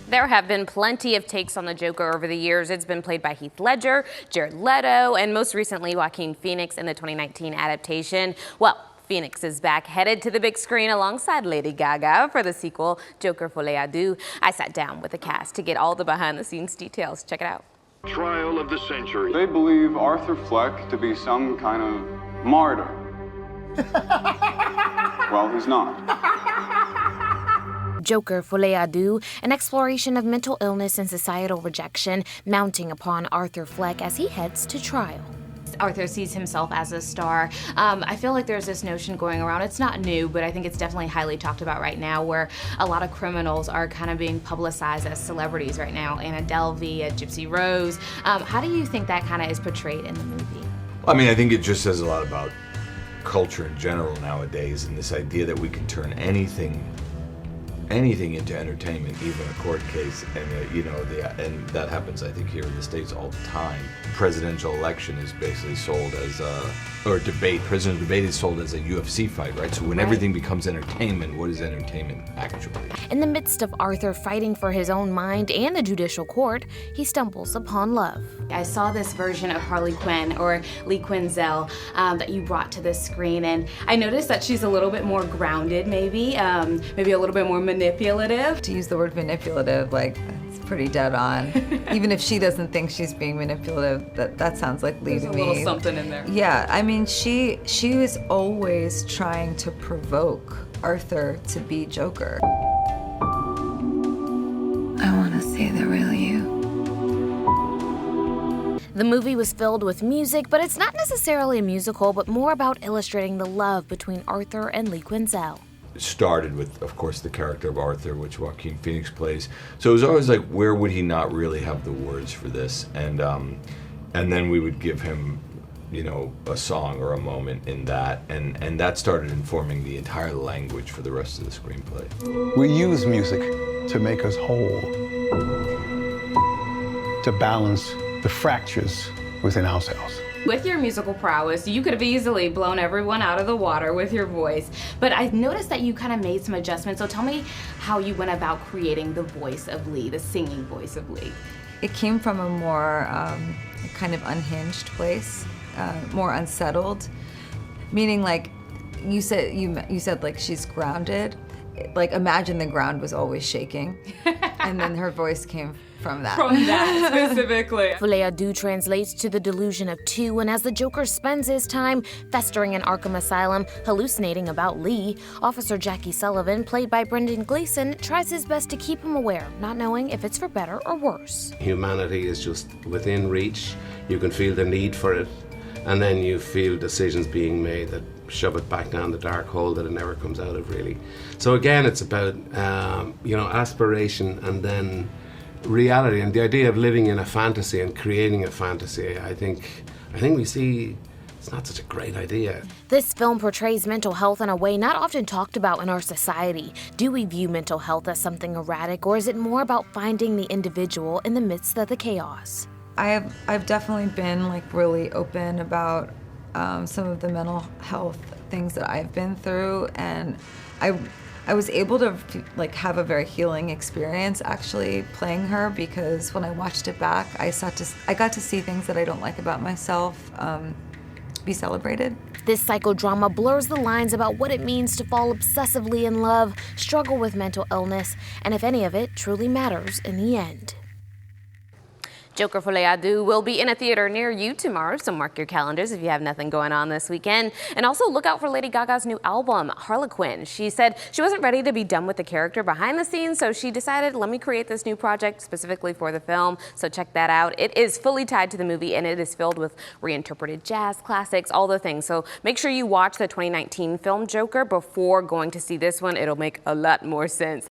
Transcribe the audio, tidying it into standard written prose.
There have been plenty of takes on the Joker over the years. It's been played by Heath Ledger, Jared Leto, and most recently Joaquin Phoenix in the 2019 adaptation. Well, Phoenix is back, headed to the big screen alongside Lady Gaga for the sequel, Joker Folie, Deux. I sat down with the cast to get all the behind-the-scenes details. Check it out. Trial of the century. They believe Arthur Fleck to be some kind of martyr. Well, he's not. Joker Folie, Deux, an exploration of mental illness and societal rejection mounting upon Arthur Fleck as he heads to trial. Arthur sees himself as a star. I feel like there's this notion going around, it's not new, but I think it's definitely highly talked about right now, where a lot of criminals are kind of being publicized as celebrities right now. Anna Delvey, Gypsy Rose. How do you think that kind of is portrayed in the movie? I mean, I think it just says a lot about culture in general nowadays, and this idea that we can turn anything into entertainment, even a court case, and and that happens, I think, here in the States all the time. Presidential election is basically sold as presidential debate is sold as a UFC fight, right? So when everything becomes entertainment, what is entertainment actually? In the midst of Arthur fighting for his own mind and the judicial court, he stumbles upon love. I saw this version of Harley Quinn, or Lee Quinzel, that you brought to the screen, and I noticed that she's a little bit more grounded, maybe a little bit more manipulative. To use the word manipulative, like, it's pretty dead on. Even if she doesn't think she's being manipulative, that sounds like Lee to me. There's a little something in there. Yeah, I mean, she was always trying to provoke Arthur to be Joker. I want to see the real you. The movie was filled with music, but it's not necessarily a musical, but more about illustrating the love between Arthur and Lee Quinzel. It started with, of course, the character of Arthur, which Joaquin Phoenix plays. So it was always like, where would he not really have the words for this? And then we would give him, a song or a moment in that, and that started informing the entire language for the rest of the screenplay. We use music to make us whole, to balance the fractures within ourselves. With your musical prowess, you could have easily blown everyone out of the water with your voice, but I noticed that you kind of made some adjustments, so tell me how you went about creating the voice of Lee, the singing voice of Lee. It came from a more kind of unhinged place, more unsettled, meaning, like you said like she's grounded. Like, imagine the ground was always shaking, and then her voice came from that. From that, specifically. Folie, Deux translates to the delusion of two, and as the Joker spends his time festering in Arkham Asylum, hallucinating about Lee, Officer Jackie Sullivan, played by Brendan Gleeson, tries his best to keep him aware, not knowing if it's for better or worse. Humanity is just within reach. You can feel the need for it, and then you feel decisions being made that shove it back down the dark hole that it never comes out of, really. So again, it's about aspiration and then reality, and the idea of living in a fantasy and creating a fantasy. I think we see it's not such a great idea. This film portrays mental health in a way not often talked about in our society. Do we view mental health as something erratic, or is it more about finding the individual in the midst of the chaos? I've definitely been like really open about some of the mental health things that I've been through, and I was able to like have a very healing experience actually playing her, because when I watched it back, I got to see things that I don't like about myself be celebrated. This psychodrama blurs the lines about what it means to fall obsessively in love, struggle with mental illness, and if any of it truly matters in the end. Joker Folie, Deux will be in a theater near you tomorrow, so mark your calendars if you have nothing going on this weekend. And also look out for Lady Gaga's new album, Harlequin. She said she wasn't ready to be done with the character behind the scenes, so she decided, let me create this new project specifically for the film. So check that out. It is fully tied to the movie, and it is filled with reinterpreted jazz classics, all the things. So make sure you watch the 2019 film Joker before going to see this one. It'll make a lot more sense.